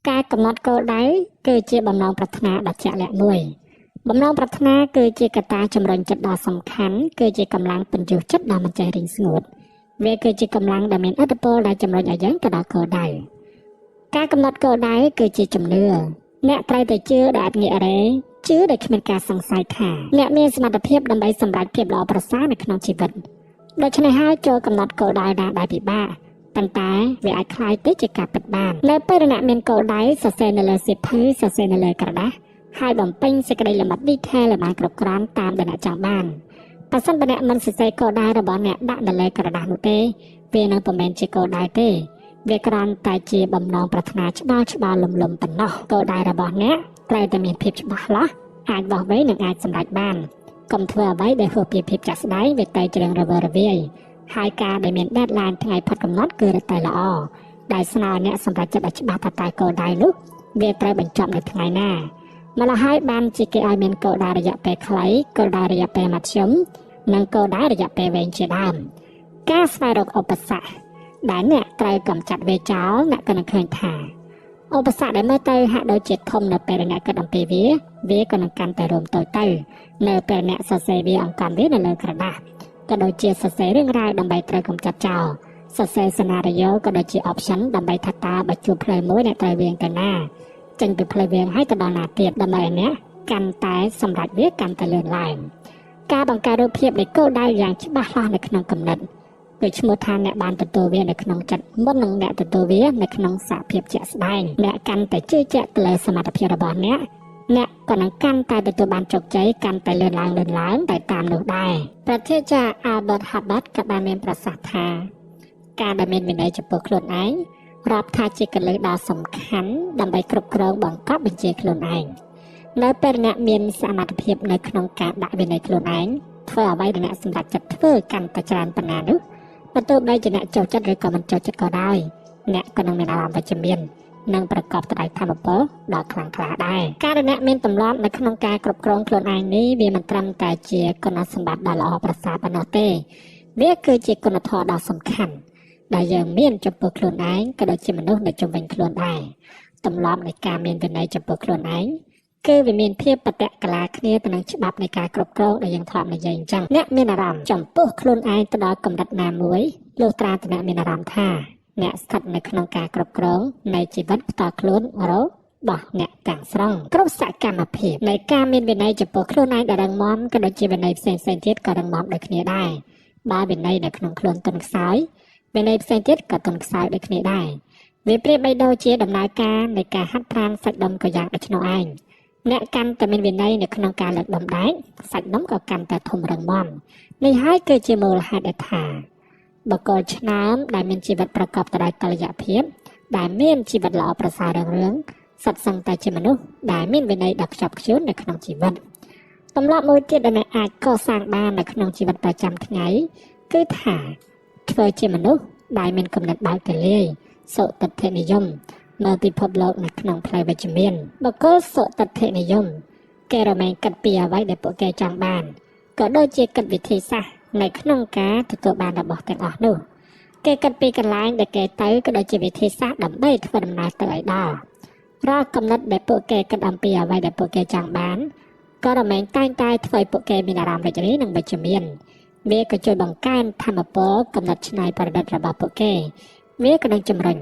ការកំណត់គោលដៅគឺជាបំណងប្រាថ្នាដ៏ជាក់លាក់មួយបំណងប្រាថ្នាគឺជាកត្តាជំរុញចិត្តដ៏សំខាន់គឺជាកម្លាំងពន្យុះចិត្តដ៏មិនចេះរីងស្ងួតវាគឺជាកម្លាំងដែលមានឥទ្ធិពលដែលជំរុញឲ្យយើងទៅដល់គោលដៅការកំណត់គោលដៅគឺជាជំនឿអ្នកត្រូវតែជឿដោយអត់ងាករេជឿដោយគ្មានការសង្ស័យថាអ្នកមានសមត្ថភាពដើម្បីសម្រេចភាពល្អប្រសើរនៅក្នុងជីវិតដូច្នេះហើយចូលកំណត់គោលដៅដែលពិបាកប៉ុន្តែវាអាចคล้ายទៅជាការពិតបាននៅពេលអ្នកមានគោលដៅសរសេរនៅលើសៀវភៅសរសេរនៅលើក្រដាសហើយបំពេញសេចក្តីលម្អិត detail ឲ្យបានគ្រប់គ្រាន់តាមដែលអ្នកចង់បានបើសិនបើអ្នកមិនសរសេរគោលដៅរបស់អ្នកដាក់នៅលើក្រដាសនោះទេវានឹងមិនមែនជាគោលដៅទេវាគ្រាន់តែជាបំណងប្រាថ្នាច្បាស់លំប៉ុណ្ណោះគោលដៅរបស់អ្នកត្រូវតែមានភាពច្បាស់លាស់អាចបោះវែងនិងអាចសម្រេចបានកុំធ្វើអ្វីដែលហួសពីភាពចាក់ស្ដែងវាទៅជ្រៀងរវើរវាយហើយការដែលមាន deadline ថ្ងៃផុតកំណត់គឺរឹតតែល្អដែលស្នើអ្នកសម្រេចចិត្តឲ្យច្បាស់ថាតើគោលដៅនោះវាត្រូវបញ្ចប់នៅថ្ងៃណាម្ល៉េះហើយបានជាគេឲ្យមានគោលដៅរយៈពេលខ្លីគោលដៅរយៈពេលមធ្យមនិងគោលដៅរយៈពេលវែងជាដើមការស្វែងរកឧបសគ្គដែលអ្នកត្រូវកំចាត់វាចោលអ្នកក៏នឹងឃើញថាឧបសគ្គដែលមើលទៅហាក់ដូចជាធំនៅពេលអ្នកគិតអំពីវាក៏នឹងកាន់តែរួមតូចទៅនៅពេលអ្នកសរសេរវាអង្កត់វានៅលើក្រដាសក៏ដូចជាសរសេររឿងរ៉ាវដើម្បីត្រូវកំចាត់ចោលសរសេរ scenario ក៏ដូចជា option ដើម្បីថាតើបើជួបផ្លូវមួយអ្នកត្រូវវាងទៅណាចេញពីផ្លូវវាងហើយទៅដល់ណាទៀតដើម្បីឲ្យអ្នកកាន់តែសម្រេចវាកាន់តែលឿនឡើងការបង្កើតរូបភាពនៃគោលដៅយ៉ាងច្បាស់លាស់នៅក្នុងគំនិតគឺឈ្មោះថាអ្នកបានទទួលវានៅក្នុងចិត្តមុននឹងអ្នកទទួលវានៅក្នុងសហភាពជាក់ស្ដែងអ្នកកាន់តែជឿជាក់ទៅលើសមត្ថភាពរបស់អ្នកក៏នឹងកាន់តែទទួលបានជោគជ័យកាន់តែលឿនឡើងទៅតាមនោះដែរប្រធាចារ្យ Albert Hubbard ក៏បានមានប្រសាសន៍ថាការដែលមានវិន័យចំពោះខ្លួនឯងរាប់ថាជាគន្លឹះដ៏សំខាន់ដើម្បីគ្រប់គ្រងបង្កប់បញ្ជាខ្លួនឯងនៅពេលអ្នកមានសមត្ថភាពនៅក្នុងការដាក់វិន័យខ្លួនឯងធ្វើអ្វីដែលអ្នកសម្រេចចិត្តធ្វើកាន់តែច្រើនប៉ុណ្ណានោះបើទោះបីជាអ្នកចូលចិត្តឬក៏មិនចូលចិត្តក៏ដោយអ្នកក៏នឹងមានអារម្មណ៍វិជ្ជមាននិងប្រកបទៅដោយថាមពលដ៏ខ្លាំងក្លាដែរការដែលអ្នកមានទម្លាប់នៅក្នុងការគ្រប់គ្រងខ្លួនឯងនេះវាមិនត្រឹមតែជាគុណសម្បត្តិដ៏ល្អប្រសើរប៉ុណ្ណោះទេវាគឺជាគុណធម៌ដ៏សំខាន់ដែលយើងមានចំពោះខ្លួនឯងក៏ដូចជាមនុស្សនៅជុំវិញខ្លួនដែរទម្លាប់នៃការមានវិន័យចំពោះខ្លួនឯងគឺវាមានភាពបដិកលាគ្នាទៅនឹងច្បាប់នៃការគ្រប់គ្រងដែលយើងធ្លាប់និយាយអញ្ចឹងអ្នកមានអារម្មណ៍ចំពោះខ្លួនឯងទៅដល់កម្រិតណាមួយលុះត្រាតែអ្នកមានអារម្មណ៍ថាអ្នកស្ថិតនៅក្នុងការគ្រប់គ្រងនៃជីវិតផ្ទាល់ខ្លួនរបស់អ្នកទាំងស្រុងគ្រប់សកម្មភាពនៃការមានវិន័យចំពោះខ្លួនឯងដែលរឹងមាំក៏ដូចជាវិន័យផ្សេងទៀតក៏រឹងមាំដូចគ្នាដែរបើវិន័យនៅក្នុងខ្លួនទន់ខ្សោយវិន័យផ្សេងទៀតក៏ទន់ខ្សោយដូចគ្នាដែរវាប្រៀបបីដូចជាដំណើរការនៃការហាត់ប្រាណសាច់ដុំក៏យ៉ាងដូចនោះឯងអ្នកកាន់តែមានវិន័យនៅក្នុងការលើកដុំដែកសាច់ដុំក៏កាន់តែធំរឹងមាំនេះហើយគឺជាមូលហេតុដែលថាបុគ្គលឆ្នើមដែលមានជីវិតប្រកបទៅដោយតុល្យភាពដែលមានជីវិតល្អប្រសើររឿងសុទ្ធសឹងតែជាមនុស្សដែលមានវិន័យដ៏ខ្ជាប់ខ្ជួននៅក្នុងជីវិតទម្លាប់មួយទៀតដែលអ្នកអាចកសាងបាននៅក្នុងជីវិតប្រចាំថ្ងៃគឺថាធ្វើជាមនុស្សដែលមានគំនិតបើកទូលាយសុទិដ្ឋិនិយមមើលពិភពលោកនៅក្នុងផ្លូវវិជ្ជមានបុគ្គលសុទិដ្ឋិនិយមគេរមែងគិតពីអ្វីដែលពួកគេចង់បានក៏ដូចជាគិតវិធីសាស្ត្រនៅក្នុងការទទួលបានរបស់ទាំងអស់នោះគេគិតពីកន្លែងដែលគេទៅក៏ដូចជាវិធីសាស្ត្រដើម្បីធ្វើដំណើរទៅឲ្យដល់រាល់គំនិតដែលពួកគេគិតអំពីអ្វីដែលពួកគេចង់បានក៏រមែងតែងតែធ្វើឲ្យពួកគេមានអារម្មណ៍រីករាយនិងវិជ្ជមានវាក៏ជួយបង្កើនថាមពលគំនិតច្នៃប្រឌិតរបស់ពួកគេវាក៏នឹងជំរុញ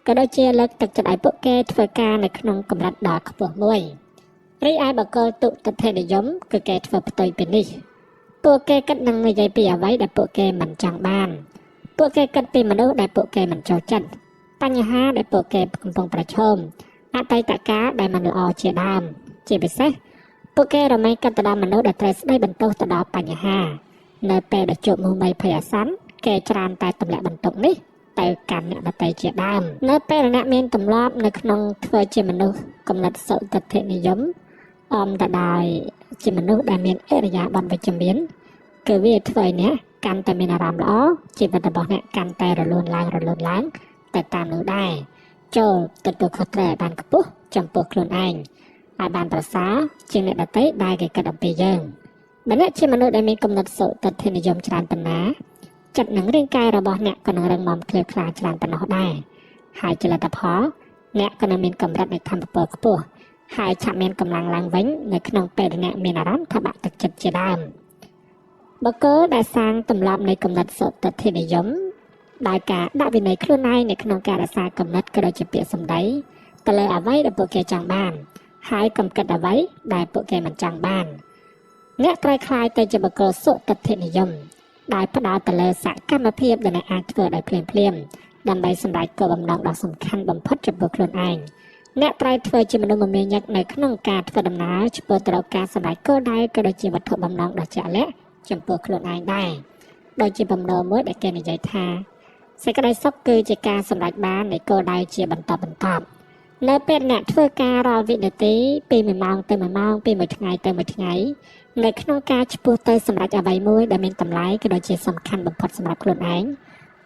ក៏ដូចជាលើកទឹកចិត្តឲ្យពួកគេធ្វើការនៅក្នុងកម្រិតដ៏ខ្ពស់មួយរីឯបុគ្គលទុតិយនិយមគឺគេធ្វើផ្ទុយពីនេះពួកគេគិតនឹងនិយាយពីអ្វីដែលពួកគេមិនចង់បានពួកគេគិតពីមនុស្សដែលពួកគេមិនចូលចិត្តបញ្ហាដែលពួកគេកំពុងប្រឈមអតីតកាលដែលមិនល្អជាដើមជាពិសេសពួកគេរមែងគិតទៅដល់មនុស្សដែលត្រូវស្ដីបន្ទោសទៅដល់បញ្ហានៅពេលដែលជួបមុខមីភ័យអាសន្នគេច្រើនតែទម្លាក់បន្ទុកនេះទៅកាន់អ្នកដទៃជាដើមនៅពេលអ្នកមានទម្លាប់នៅក្នុងធ្វើជាមនុស្សគំនិតសុទិដ្ឋិនិយមទៅដោយជាមនុស្សដែលមានអរិយាប័ត្រវិជ្ជមានគឺវាធ្វើឲ្យអ្នកកាន់តែមានអារម្មណ៍ល្អជីវិតរបស់អ្នកកាន់តែរលូនឡើងទៅតាមនោះដែរចូលទទួលខុសត្រូវឲ្យបានខ្ពស់ចំពោះខ្លួនឯងឲ្យបានប្រសើរជាងអ្នកដទៃដែលគេគិតអំពីយើងបើអ្នកជាមនុស្សដែលមានគំនិតសុទិដ្ឋិនិយមច្រើនប៉ុណ្ណាចិត្តនិងរាងកាយរបស់អ្នកក៏នឹងរឹងមាំក្លៀវក្លាច្រើនប៉ុណ្ណោះដែរហើយជាលទ្ធផល អ្នកក៏នឹងមានកម្រិតនៃធម៌ពើខ្ពស់ហើយឆាប់មានកម្លាំងឡើងវិញនៅក្នុងពេលដែលអ្នកមានអារម្មណ៍ថាបាក់ទឹកចិត្តជាដើមបុគ្គលដែលសាងទម្លាប់នៃគំនិតសុទិដ្ឋិនិយមដោយការដាក់វិន័យខ្លួនឯងនៅក្នុងការរក្សាគំនិតក៏ដូចជាពាក្យសម្ដីទៅលើអ្វីដែលពួកគេចង់បានហើយកុំគិតអ្វីដែលពួកគេមិនចង់បានអ្នកត្រូវខ្លាយទៅជាបុគ្គលសុទិដ្ឋិនិយមដែលផ្ដោតទៅលើសកម្មភាពដែលអ្នកអាចធ្វើដោយភ្លាមៗដើម្បីសម្រេចគោលបំណងដ៏សំខាន់បំផុតចំពោះខ្លួនឯងអ្នកត្រូវធ្វើជាមនុស្សមមាញឹកនៅក្នុងការធ្វើដំណើរឆ្ពោះទៅរកការសម្រេចគោលដៅក៏ដូចជាវត្ថុបំណងដ៏ជាក់លាក់ចំពោះខ្លួនឯងដែរដូចជាបំណងមួយដែលគេនិយាយថាសេចក្តីសុខគឺជាការសម្រេចបាននៃគោលដៅជាបន្តបន្ទាប់នៅពេលអ្នកធ្វើការរាល់វិនាទីពី1ម៉ោងទៅ1ម៉ោងពី1ថ្ងៃទៅ1ថ្ងៃនៅក្នុងការឆ្ពោះទៅសម្រេចអ្វីមួយដែលមានតម្លៃក៏ដូចជាសំខាន់បំផុតសម្រាប់ខ្លួនឯង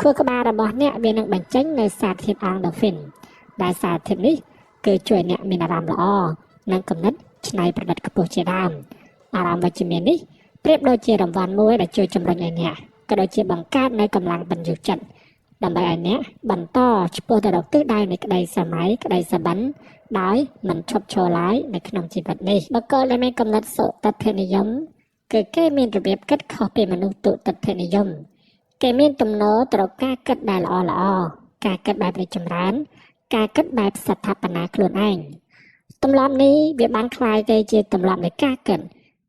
ខួរក្បាលរបស់អ្នកវានឹងបញ្ចេញនូវសារធាតុ endorphin ដែលសារធាតុនេះគឺជួយអ្នកមានអារម្មណ៍ល្អនិងគំនិតច្នៃប្រឌិតខ្ពស់ជាដើមអារម្មណ៍វិជ្ជមាននេះប្រៀបដូចជារង្វាន់មួយដែលជួយជំរុញឲ្យអ្នកក៏ដូចជាបង្កើតនូវកម្លាំងបញ្ញុះចិត្តដើម្បីឲ្យអ្នកបន្តឆ្ពោះទៅរកទិសដៅនៃក្តីសម័យក្តីសុបិនដោយមិនឈប់ឈរឡើយនៅក្នុងជីវិតនេះបុគ្គលដែលមានគំនិតសុទិដ្ឋិនិយមគឺគេមានរបៀបគិតខុសពីមនុស្សទុតិដ្ឋិនិយមគេមានទំនោរទៅរកការគិតដែលល្អការគិតបែបរីកចម្រើនការគិតបែបស្ថាបនាខ្លួនឯងទម្លាប់នេះវាបានคล้ายទៅជាទម្លាប់នៃការគិត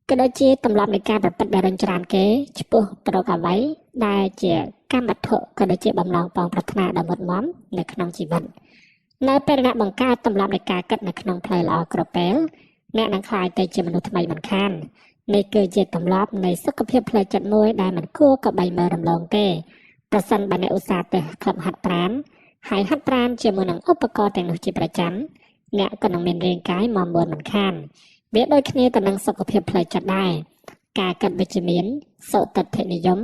ក៏ដូចជាទម្លាប់នៃការប្រព្រឹត្តដែលរញច្រានគេឆ្ពោះទៅរកអ្វីដែលជាកម្មវត្ថុក៏ដូចជាបំណងបងប្រាថ្នាដ៏មុតមមនៅក្នុងជីវិតនៅពេលអ្នកបង្កើតទម្លាប់នៃការគិតនៅក្នុងផ្លូវល្អគ្រប់ពេលអ្នកនឹងคล้ายទៅជាមនុស្សថ្មីមិនខាននេះគឺជាទម្លាប់នៃសុខភាពផ្លូវចិត្តមួយដែលមិនគួរកបីមើលរំលងទេប្រសិនបើអ្នកឧស្សាហ៍ទៅក្លឹបហាត់ប្រាណហើយហាត់ប្រាណជាមួយនឹងឧបករណ៍ទាំងនោះជាប្រចាំអ្នកក៏នឹងមានរាងកាយមាំមួនមិនខានវាដូចគ្នាទៅនឹងសុខភាពផ្លូវចិត្តដែរការគិតវិជ្ជមានសុទិដ្ឋិនិយម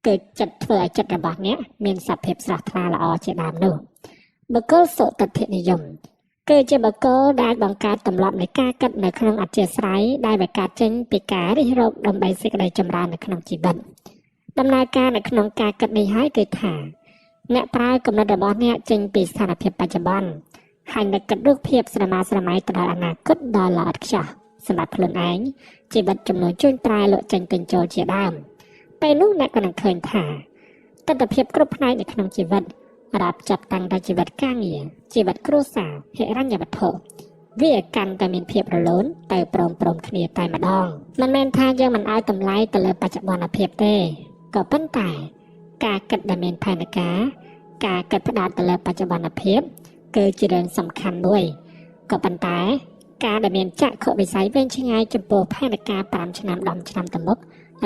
គឺចិត្តធ្វើឲ្យចិត្តរបស់អ្នកមានសភាពស្រស់ថ្លាល្អជាដើមនោះបុគ្គលសុទិដ្ឋិនិយមគឺជាបុគ្គលដែលបង្កើតទម្លាប់នៃការគិតនៅក្នុងអធ្យាស្រ័យដែលបង្កើតចេញពីការរិះរកដើម្បីសេចក្តីចម្រើននៅក្នុងជីវិតដំណើរការនៅក្នុងការគិតនេះហើយគឺថាអ្នកប្រើគំនិតរបស់អ្នកចេញពីស្ថានភាពបច្ចុប្បន្នហើយនឹកគិតរូបភាពស្រមើស្រមៃទៅដល់អនាគតដ៏ល្អឥតខ្ចោះសម្រាប់ខ្លួនឯងជីវិតចំនួនជួញប្រែលក់ចេញទិញចូលជាដើមពេលនោះអ្នកក៏នឹងឃើញថាទស្សនវិជ្ជាគ្រប់ផ្នែកនៅក្នុងជីវិតរាប់ចាប់តាំងតែជីវិតការងារជីវិតគ្រួសារហិរញ្ញវត្ថុវាកាន់តែមានភាពរលូនទៅព្រមគ្នាតែម្ដងមិនមែនថាយើងមិនឲ្យតម្លៃទៅលើបច្ចុប្បន្នភាពទេក៏ប៉ុន្តែការគិតដែលមានផែនការគិតផ្ដោតទៅលើបច្ចុប្បន្នភាពគឺជារឿងសំខាន់មួយក៏ប៉ុន្តែការដែលមានចក្ខុវិស័យវែងឆ្ងាយចំពោះផែនការ5ឆ្នាំ10ឆ្នាំទៅមុខ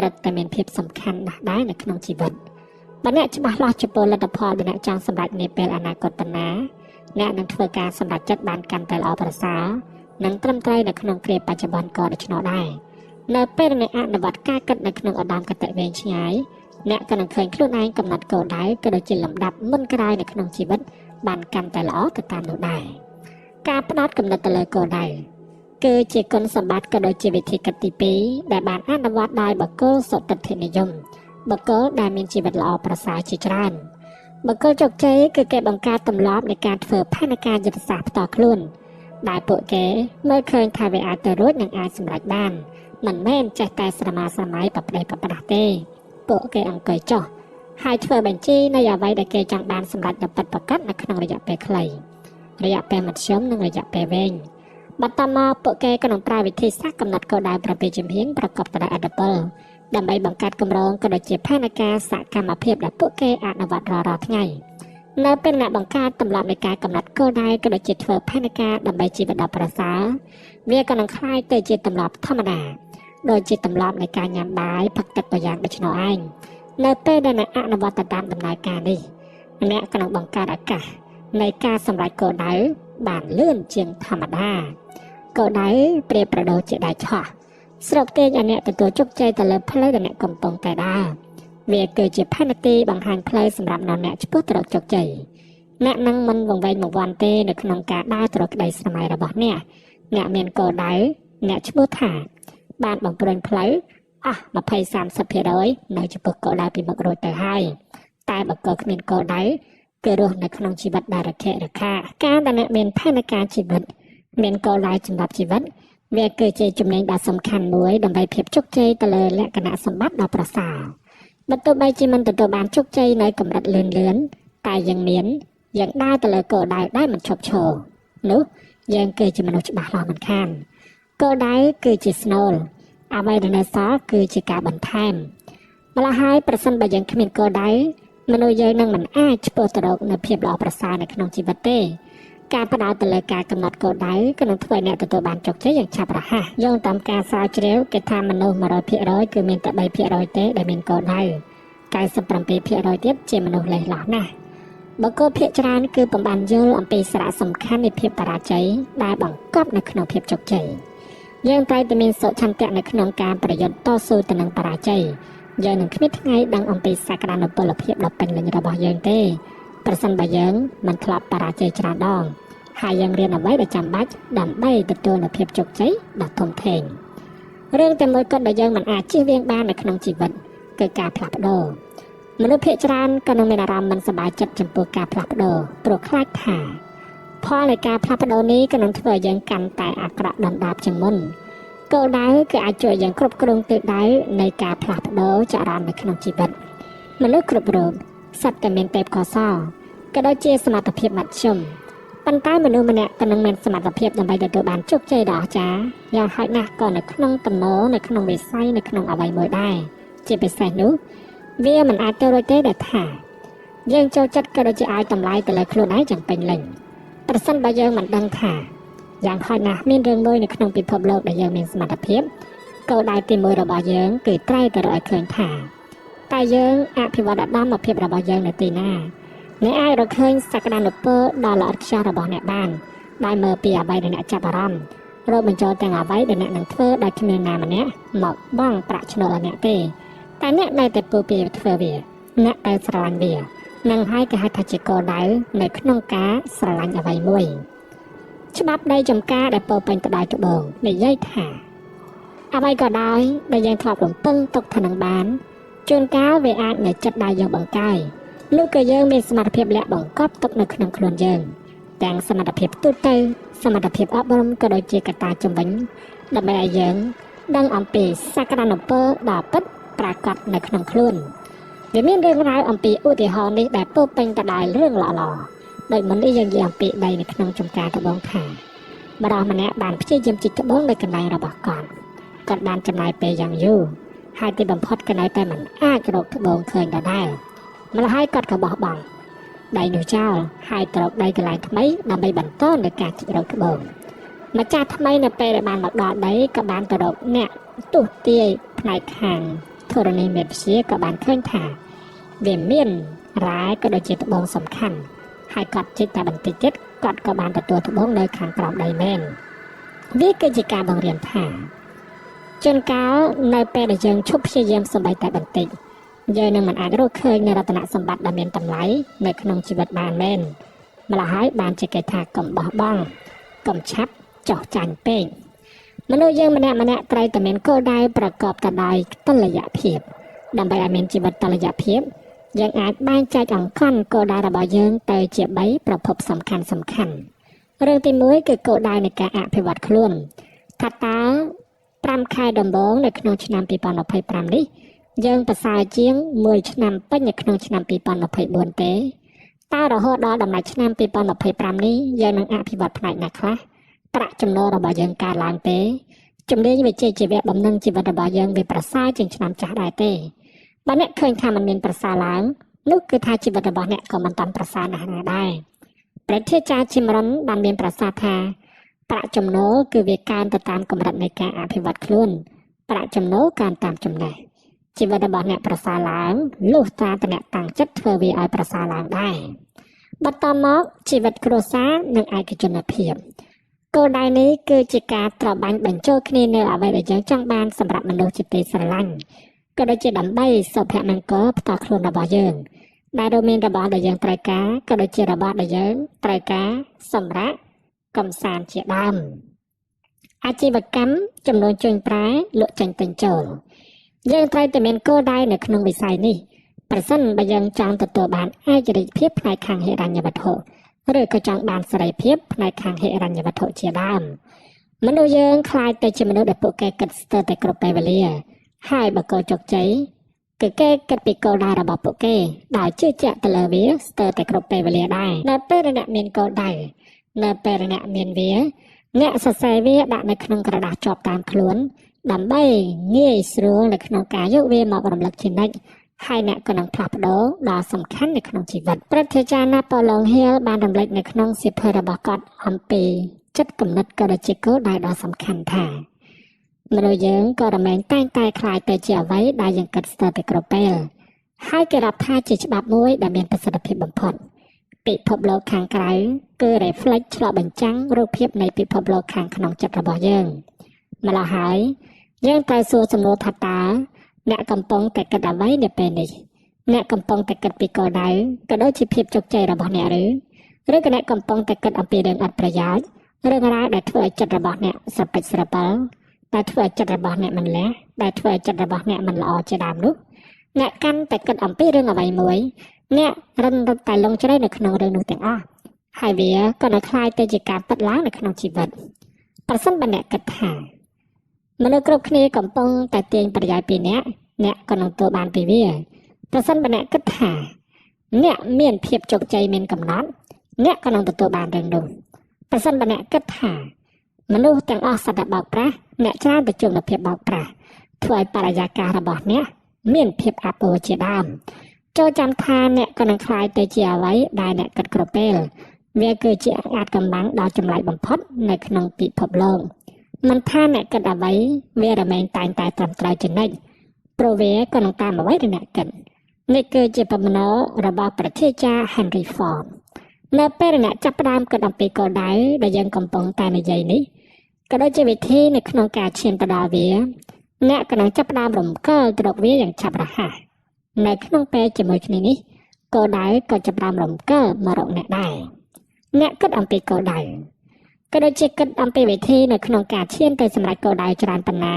រឹតតែមានភាពសំខាន់ណាស់ដែរនៅក្នុងជីវិតបើអ្នកច្បាស់លាស់ចំពោះលទ្ធផលដែលអ្នកចង់សម្រេចនាពេលអនាគតប៉ុណ្ណាអ្នកនឹងធ្វើការសម្រេចចិត្តបានកាន់តែល្អប្រសើរនិងត្រឹមត្រូវនៅក្នុងគ្រាបច្ចុប្បន្នក៏ដូច្នោះដែរនៅពេលអ្នកអនុវត្តការគិតនៅក្នុងឧត្តមគតិវែងឆ្ងាយអ្នកក៏នឹងឃើញខ្លួនឯងកំណត់គោលដៅក៏ដូចជាលំដាប់មុនក្រោយនៅក្នុងជីវិតបានកាន់តែល្អទៅតាមនោះដែរការផ្ដោតគំនិតទៅលើគោលដៅគឺជាគុណសម្បត្តិក៏ដូចជាវិធីគិតទី2ដែលបានអនុវត្តដោយបុគ្គលសុទិដ្ឋិនិយមបុគ្គលដែលមានជីវិតល្អប្រសើរជាច្រើនបុគ្គលជោគជ័យគឺគេបង្កើតទម្លាប់នៃការធ្វើផែនការយុទ្ធសាស្ត្រផ្ទាល់ខ្លួនដែលពួកគេមើលឃើញថាវាអាចទៅរួចនិងអាចសម្រេចបានមិនមែនចេះតែស្រមើស្រមៃប្រព្រឹត្តប្រដាស់ទេពួកគេអង្គុយចុះហើយធ្វើបញ្ជីនៃអ្វីដែលគេចង់បានសម្រេចនៅពិតប្រាកដនៅក្នុងរយៈពេលខ្លីរយៈពេលមធ្យមនិងរយៈពេលវែងបន្តមកពួកគេក៏នឹងប្រើវិធីសាស្ត្រកំណត់គោលដៅប្រភេទជំនាញប្រកបដោយឥទ្ធិពលដើម្បីបង្កើតគម្រោងក៏ដូចជាផែនការសកម្មភាពដែលពួកគេអនុវត្តរាល់ថ្ងៃនៅពេលអ្នកបង្កើតទម្លាប់នៃការកំណត់គោលដៅក៏ដូចជាធ្វើផែនការដើម្បីជីវិតដ៏ប្រសើរវាក៏នឹងคล้ายទៅជាទម្លាប់ធម្មតាដូចជាទម្លាប់នៃការញ៉ាំបាយផឹកទឹកយ៉ាងដូច្នោះឯងនៅពេលដែលអ្នកអនុវត្តតាមដំណើរការនេះអ្នកក៏នឹងបង្កើតឱកាសនៃការសម្រេចគោលដៅបានលឿនជាងធម្មតាគោលដៅប្រៀបប្រដូចជាដៃឆោះស្របទាញឲ្យអ្នកទទួលជោគជ័យទៅលើផ្លូវដែលអ្នកកំពុងតែដើរវាគឺជាផែនទីបង្ហាញផ្លូវសម្រាប់អ្នកឆ្ពោះទៅរកជោគជ័យអ្នកនឹងមិនវង្វេងវង្វាន់ទេនៅក្នុងការដើរទៅរកក្តីស្រមៃរបស់អ្នកមានគោលដៅអ្នកឈ្មោះថាបានបំពេញផ្លូវអស់ 20-30% នៅចំពោះគោលដៅពីមុខរួចទៅហើយតែបើក៏គ្មានគោលដៅ គឺរស់នៅក្នុងជីវិតដែលរខិរខាការដែលអ្នកមានផែនការជីវិតមានគោលដៅសម្រាប់ជីវិតវាគឺជាចំណេញដ៏សំខាន់មួយដើម្បីភាពជោគជ័យទៅលើលក្ខណៈសម្បត្តិដ៏ប្រសើរបើទោះបីជាមិនទទួលបានជោគជ័យនៅកម្រិតលឿនតែយើងដើរទៅលើគោលដៅដែលមិនឈប់ឈរនោះយើងគឺជាមនុស្សច្បាស់លាស់មិនខានគោលដៅគឺជាស្នូលអ្វីដែលនៅសល់គឺជាការបន្ថែមម្ល៉េះហើយប្រសិនបើយើងគ្មានគោលដៅមនុស្សយើងនឹងមិនអាចឆ្ពោះទៅរកនូវភាពល្អប្រសើរនៅក្នុងជីវិតទេការផ្ដោតទៅលើការកំណត់គោលដៅក៏នឹងធ្វើឲ្យអ្នកទទួលបានជោគជ័យយ៉ាងឆាប់រហ័សយោងតាមការស្រាវជ្រាវគេថាមនុស្ស 100% គឺមានតែ 3% ទេដែលមានគោលដៅ 97% ទៀតជាមនុស្សលេះលោះណាស់បុគ្គលភាគច្រើនគឺពុំបានយល់អំពីសារៈសំខាន់នៃភាពបរាជ័យដែលបង្កប់នៅក្នុងភាពជោគជ័យយើងត្រូវតែមានសុឆន្ទៈនៅក្នុងការប្រយុទ្ធតស៊ូទៅនឹងបរាជ័យយើងនឹងគ្មានថ្ងៃដឹងអំពីសក្តានុពលភាពដ៏ពេញលេញរបស់យើងទេប្រសិនបើយើងមិនធ្លាប់បរាជ័យច្រើនដងហើយយើងរៀនអ្វីដែលចាំបាច់ដើម្បីទទួលនូវភាពជោគជ័យដ៏ធំធេងរឿងតែមួយគត់ដែលយើងមិនអាចជៀសវាងបាននៅក្នុងជីវិតគឺការផ្លាស់ប្ដូរមនុស្សភាគច្រើនក៏នឹងមានអារម្មណ៍មិនសប្បាយចិត្តចំពោះការផ្លាស់ប្ដូរព្រោះខ្លាចថាផលនៃការផ្លាស់ប្ដូរនេះក៏នឹងធ្វើឲ្យយើងកាន់តែអាក្រក់ដណ្ដាបជាងមុនគោលដៅគឺអាចជួយយើងគ្រប់គ្រងទិសដៅនៃការផ្លាស់ប្ដូរចរន្តនៅក្នុងជីវិតមនុស្សគ្រប់រូបសុទ្ធតែមានទេពកោសល្យក៏ដូចជាសមត្ថភាពមធ្យមប៉ុន្តែមនុស្សម្នាក់ក៏នឹងមានសមត្ថភាពដើម្បីទទួលបានជោគជ័យដ៏អស្ចារ្យយ៉ាងហោចណាស់ក៏នៅក្នុងទំនោរនៅក្នុងវិស័យនៅក្នុងអ្វីមួយដែរជាពិសេសនោះវាមិនអាចទៅរួចទេដែលថាយើងចូលចិត្តក៏ដូចជាឲ្យតម្លៃទៅលើខ្លួនឯងយ៉ាងពេញលេញប្រសិនបើយើងមិនដឹងថាយ៉ាងហោចណាស់មានរឿងមួយនៅក្នុងពិភពលោកដែលយើងមានសមត្ថភាពគោលដៅទី1របស់យើងគឺត្រូវតែរកឲ្យឃើញថាតែយើងអភិវឌ្ឍអាដាមភាពរបស់យើងនៅទីណាអ្នកអាចរកឃើញសក្តានុពលដ៏ល្អឥតខ្ចោះរបស់អ្នកបានដោយមើលពីអ្វីដែលអ្នកចាប់អារម្មណ៍រួមបញ្ចូលទាំងអ្វីដែលអ្នកនឹងធ្វើដោយគ្មានណាម្នាក់មកបង់ប្រាក់ឈ្នួលឲ្យអ្នកទេតែអ្នកនៅតែពោលពីធ្វើវាអ្នកតែស្រឡាញ់វានឹងហើយគេហៅថាជាគោលដៅនៅក្នុងការស្រឡាញ់អ្វីមួយច្បាប់ដីចម្ការដែលពោពេញទៅដោយត្បូងនិយាយថាអ្វីក៏ដោយដែលយើងធ្លាប់រំពឹងទុកថានឹងបានជួនកាលវាអាចនៅចិត្តដៃយើងបង្កាយនោះគឺយើងមានសមត្ថភាពលាក់បង្កប់ទុកនៅក្នុងខ្លួនយើងទាំងសមត្ថភាពទូទៅសមត្ថភាពអប់រំក៏ដូចជាកត្តាជំវិញដើម្បីឲ្យយើងដឹងអំពីសក្តានុពលដ៏ពិតប្រាកដនៅក្នុងខ្លួនវាមានរឿងរ៉ាវអំពីឧទាហរណ៍នេះដែលពោពេញទៅដោយរឿងល្អៗដោយមុននេះយើងនិយាយអំពីដីនៅក្នុងចំការត្បូងថាបរិសម្នាក់បានព្យាយាមជីកត្បូងនៅកន្លែងរបស់គាត់បានចំណាយពេលយ៉ាងយូរហើយទីបំផុតក៏នៅតែមិនអាចរកត្បូងឃើញដដែលម្ល៉េះហើយគាត់ក៏បោះបង់ដីនោះចោលហើយទៅរកដីកន្លែងថ្មីដើម្បីបន្តនៅការជីករកត្បូងម្ចាស់ថ្មីនៅពេលដែលបានមកដល់ដីក៏បានទៅរកអ្នកទស្សន៍ទាយផ្នែកខាងធរណីមាតុក៏បានឃើញថាវាមានរ៉ែក៏ដូចជាត្បូងសំខាន់ហើយគាត់ជិះតែបន្តិចទៀតគាត់ក៏បានទទួលត្បូងនៅខាងក្រោមដីមែនវាគឺជាការបង្រៀនថាជួនកាលនៅពេលដែលយើងឈប់ព្យាយាមសម្បីតែបន្តិចយើងនឹងមិនអាចរកឃើញនូវរតនសម្បត្តិដ៏មានតម្លៃនៅក្នុងជីវិតបានមែនម្ល៉េះហើយបានជាគេថាកុំបោះបង់កុំឆាប់ចោះចាញ់ពេកមនុស្សយើងម្នាក់ត្រូវតែមានគោលដៅប្រកបទៅដោយតុល្យភាពដើម្បីឲ្យមានជីវិតតុល្យភាពយើងអាចបែងចែកអង្គន់គោលដៅរបស់យើងទៅជា3ប្រភពសំខាន់រឿងទី1គឺគោលដៅនៃការអភិវឌ្ឍខ្លួនថាតើ5ខែដំបូងនៅក្នុងឆ្នាំ2025នេះយើងប្រសើរជាង1ឆ្នាំពេញនៅក្នុងឆ្នាំ2024ទេតើរហូតដល់ដំណាច់ឆ្នាំ2025នេះយើងនឹងអភិវឌ្ឍផ្នែកណាខ្លះប្រាក់ចំណូលរបស់យើងកើនឡើងទេជំនាញវិជ្ជាជីវៈបំណិនជីវិតរបស់យើងវាប្រសើរជាងឆ្នាំចាស់ដែរទេបើអ្នកឃើញថាมันមានប្រសើរឡើងនោះគឺថាជីវិតរបស់អ្នកក៏មិនតាន់ប្រសើរណាស់ណាដែរព្រះធាចារ្យជីមរុនបានមានប្រសាសន៍ថាប្រាក់ចំណូលគឺវាកើនទៅតាមកម្រិតនៃការអភិវឌ្ឍខ្លួនប្រាក់ចំណូលកើនតាមចំណេះជីវិតរបស់អ្នកប្រសើរឡើងលុះត្រាតែអ្នកតាំងចិត្តធ្វើវាឲ្យប្រសើរឡើងដែរបន្តមកជីវិតគ្រួសារនិងឯកជនភាពគោលដៅនេះគឺជាការត្របាញ់បញ្ចូលគ្នានៅអ្វីដែលយើងចង់បានសម្រាប់មនុស្សជាទីស្រឡាញ់ក៏ដូចជាដើម្បីសុភមង្គលផ្ទាល់ខ្លួនរបស់យើងដែលរួមមានរបស់ដែលយើងត្រូវការក៏ដូចជារបស់ដែលយើងត្រូវការសម្រាប់កំសាន្តជាដើមអាជីវកម្មចំនួនជួញប្រែលក់ចេញទិញចូលយើងត្រូវតែមានគោលដៅនៅក្នុងវិស័យនេះ ប្រសិនបើយើងចង់ទទួលបានឯករាជ្យភាពផ្នែកខាងហិរញ្ញវត្ថុឬក៏ចង់បានសេរីភាពផ្នែកខាងហិរញ្ញវត្ថុជាដើមមនុស្សយើងខ្លាចទៅជាមនុស្សដែលពួកគេគិតស្ទើរតែគ្រប់ពេលវេលាហើយបើគោលជោគជ័យគឺគេគិតពីគោលដៅរបស់ពួកគេដោយជឿជាក់ទៅលើវាស្ទើរតែគ្រប់ពេលវេលាដែរនៅពេលអ្នកមានគោលដៅនៅពេលអ្នកមានវាអ្នកសរសេរវាដាក់នៅក្នុងក្រដាសជាប់តាមខ្លួនដើម្បីងាយស្រួលនៅក្នុងការយកវាមករំលឹកជានិច្ចហើយអ្នកក៏នឹងផ្លាស់ប្ដូរដ៏សំខាន់នៅក្នុងជីវិតព្រឹទ្ធាចារ្យណាប៉ូឡុងហ៊ីលបានរំលេចនៅក្នុងសៀវភៅរបស់គាត់អំពីចិត្តគំនិតក៏ដូចជាគោលដៅដ៏សំខាន់ថាមនុស្សយើងក៏រមែងតែងតែខ្លាចទៅជាអ្វីដែលយើងគិតស្ទើរតែគ្រប់ពេលហើយគេរាប់ថាជាច្បាប់មួយដែលមានប្រសិទ្ធភាពបំផុតពិភពលោកខាងក្រៅគឺ reflect ឆ្លុះបញ្ចាំងរូបភាពនៃពិភពលោកខាងក្នុងចិត្តរបស់យើងម្ល៉េះហើយយើងត្រូវសួរសំណួរថាតើអ្នកកំពុងតែគិតអ្វីនៅពេលនេះអ្នកកំពុងតែគិតពីគោលដៅក៏ដូចជាភាពជោគជ័យរបស់អ្នកឬក៏អ្នកកំពុងតែគិតអំពីរឿងអត់ប្រយោជន៍រឿងរ៉ាវដែលធ្វើឲ្យចិត្តរបស់អ្នកស្រពេចស្រពិលដែលធ្វើឲ្យចិត្តរបស់អ្នកមិនលះដែលធ្វើឲ្យចិត្តរបស់អ្នកមិនល្អជាដើមនោះអ្នកកាន់តែគិតអំពីរឿងអ្វីមួយអ្នករិនរត់តែលងជ្រៅនៅក្នុងរឿងនោះទាំងអស់ហើយវាក៏នឹងคล้ายទៅជាការពិតឡើងនៅក្នុងជីវិតប្រសិនបើអ្នកគិតថាមនុស្សគ្រប់គ្នាកំពុងតែទាញប្រយោជន៍ពីអ្នកក៏នឹងទទួលបានពីវាប្រសិនបើអ្នកគិតថាអ្នកមានភាពជោគជ័យមានកំណត់អ្នកក៏នឹងទទួលបានរឿងនោះប្រសិនបើអ្នកគិតថាមនុស្សទាំងអស់សត្វបោកប្រាស់អ្នកច្រើនតែជួបនូវភាពបោកប្រាស់ធ្វើឲ្យបរិយាកាសរបស់អ្នកមានភាពអាប់អួរជាដើមចូលចាំថាអ្នកក៏នឹងคล้ายទៅជាអ្វីដែលអ្នកគិតគ្រប់ពេលវាគឺជាអាចកម្លាំងដ៏ចម្លែកបំផុតនៅក្នុងពិភពលោកមិនថាអ្នកគិតអ្វីវារមែងតែងតែត្រឹមត្រូវជានិច្ចព្រោះវាក៏នឹងតាមអ្វីដែលអ្នកគិតនេះគឺជាបំណងរបស់ប្រធាចារ្យ Henry Ford នៅពេលអ្នកចាប់ផ្ដើមគិតអំពីគោលដៅដែលយើងកំពុងតែនិយាយនេះក៏ដូចជាវិធីនៅក្នុងការឈានទៅដល់វាអ្នកក៏នឹងចាប់ផ្ដើមរំកិលទៅរកវាយ៉ាងឆាប់រហ័សនៅក្នុងពេលជាមួយគ្នានេះគោលដៅក៏ចាប់ផ្ដើមរំកិលមករកអ្នកដែរអ្នកគិតអំពីគោលដៅក៏ដូចជាគិតអំពីវិធីនៅក្នុងការឈានទៅសម្រេចគោលដៅច្រើនប៉ុណ្ណា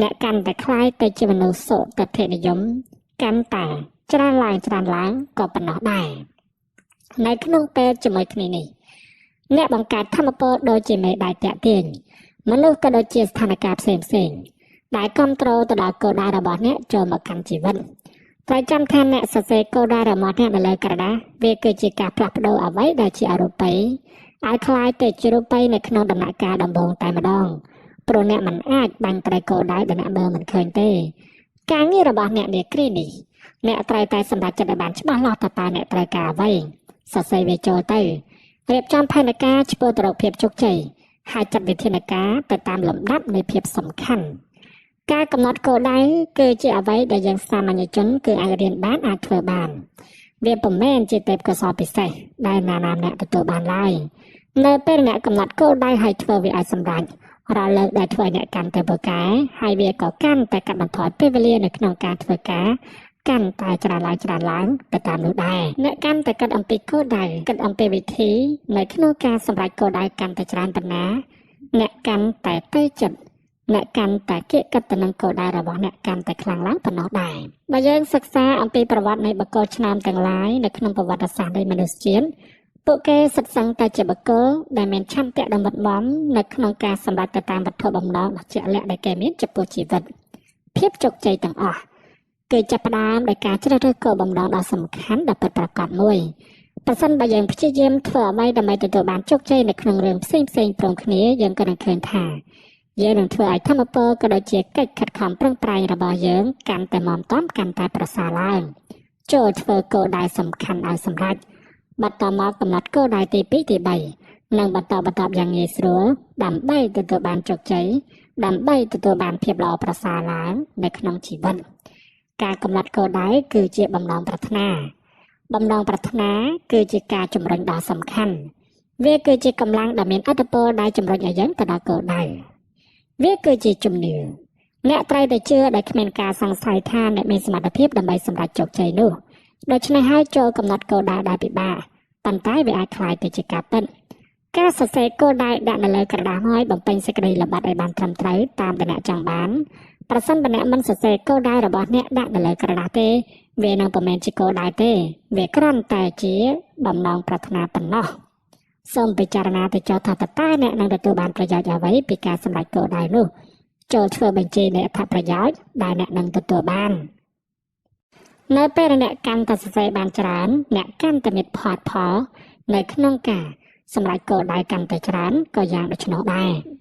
អ្នកកាន់តែคล้ายទៅជាមនុស្សសុទិដ្ឋិនិយមកាន់តែច្រើនឡើងក៏ប៉ុណ្ណោះដែរនៅក្នុងពេលជាមួយគ្នានេះអ្នកបង្កើតធម៌ពលដូចជាមេដៃតាក់ទាញមនុស្សក៏ដូចជាស្ថានភាពផ្សេងដែលគ្រប់គ្រងទៅដល់គោលដៅរបស់អ្នកចូលមកកាន់ជីវិតត្រូវចាំថាអ្នកសរសេរគោលដៅរបស់អ្នកនៅលើក្រដាសវាគឺជាការផ្លាស់ប្ដូរអ្វីដែលជាអរូបីឲ្យคล้ายទៅជារូបីនៅក្នុងដំណាក់កាលដំបូងតែម្ដងព្រោះអ្នកមិនអាចបាញ់ត្រូវគោលដៅដែលអ្នកមើលមិនឃើញទេការងាររបស់អ្នកនាគ្រីនេះអ្នកត្រូវតែសម្រេចចិត្តឲ្យបានច្បាស់លាស់ថាតើអ្នកត្រូវការអ្វីសរសេរវាចូលទៅរៀបចំផែនការឆ្ពោះទៅរកភាពជោគជ័យហើយចាត់វិធានការទៅតាមលំដាប់នៃភាពសំខាន់ការកំណត់គោលដៅគឺជាអ្វីដែលយើងសាមញ្ញជនគឺអាចរៀនបានអាចធ្វើបានវាពុំមែនជាទេពកោសល្យពិសេសដែលណាអ្នកទទួលបានឡើយនៅពេលអ្នកកំណត់គោលដៅហើយធ្វើវាឲ្យសម្រេចរាល់លើកដែលធ្វើឲ្យអ្នកកាន់តែពូកែហើយវាក៏កាន់តែកាត់បន្ថយពេលវេលានៅក្នុងការធ្វើការកាន់តែច្រើនឡើងទៅតាមនោះដែរអ្នកកាន់តែគិតអំពីគោលដៅគិតអំពីវិធីនៅក្នុងការសម្រេចគោលដៅកាន់តែច្រើនប៉ុណ្ណាអ្នកកាន់តែទៅចិត្តអ្នកកាន់តែគិតទៅនឹងគោលដៅរបស់អ្នកកាន់តែខ្លាំងឡើងប៉ុណ្ណោះដែរបើយើងសិក្សាអំពីប្រវត្តិនៃបុគ្គលឆ្នើមទាំងឡាយនៅក្នុងប្រវត្តិសាស្ត្រនៃមនុស្សជាតិពួកគេសិតសឹងតែជាបុគ្គលដែលមានឆន្ទៈដ៏មុតមមនៅក្នុងការសម្រេចទៅតាមវត្ថុបំណងដ៏ជាក់លាក់ដែលគេមានចំពោះជីវិតភាពជោគជ័យទាំងអស់គឺចាប់ផ្ដើមដោយការជ្រើសរើសគោលបំណងដ៏សំខាន់ដ៏ពិតប្រាកដមួយប្រសិនបើយើងព្យាយាមធ្វើអ្វីដើម្បីទទួលបានជោគជ័យនៅក្នុងរឿងផ្សេងព្រមគ្នាយើងក៏នឹងឃើញថាយើងនឹងធ្វើឲ្យធម៌ពលក៏ដូចជាកិច្ចខិតខំប្រឹងប្រែងរបស់យើងកាន់តែមាំទាំកាន់តែប្រសើរឡើងចូលធ្វើគោលដៅសំខាន់ឲ្យសម្រេចបន្តមកកំណត់គោលដៅទី2ទី3និងបន្តយ៉ាងងាយស្រួលដើម្បីទទួលបានជោគជ័យដើម្បីទទួលបានភាពល្អប្រសើរឡើងនៅក្នុងជីវិតការកំណត់គោលដៅគឺជាបំណងប្រាថ្នាគឺជាការជំរុញដ៏សំខាន់វាគឺជាកម្លាំងដ៏មានឥទ្ធិពលដែលជំរុញឲ្យយើងទៅដល់គោលដៅវាគឺជាជំនឿអ្នកត្រូវតែជឿដោយគ្មានការសង្ស័យថាអ្នកមានសមត្ថភាពដើម្បីសម្រេចជោគជ័យនោះដូច្នេះហើយចូលកំណត់គោលដៅដែលពិបាកប៉ុន្តែវាអាចคล้ายទៅជាការពិតការសរសេរគោលដៅដាក់នៅលើក្រដាសហើយបំពេញសេចក្តីល្បិតឲ្យបានត្រឹមត្រូវតាមដែលអ្នកចង់បានប្រសិនបើអ្នកមិនសរសេរគោលដៅរបស់អ្នកដាក់នៅលើក្រដាសទេ វានឹងប្រមែនជាគោលដៅទេវាគ្រាន់តែជាបំណងប្រាថ្នាប៉ុណ្ណោះសូមពិចារណាទៅចុះថាតើអ្នកនឹងទទួលបានប្រយោជន៍អ្វីពីការសម្រេចគោលដៅនោះចូលធ្វើបញ្ជីនៃអត្ថប្រយោជន៍ដែលអ្នកនឹងទទួលបាននៅពេលអ្នកកាន់តែសរសេរបានច្រើនអ្នកកាន់តែមានផលនៅក្នុងការសម្រេចគោលដៅកាន់តែច្រើនក៏យ៉ាងដូច្នោះដែរ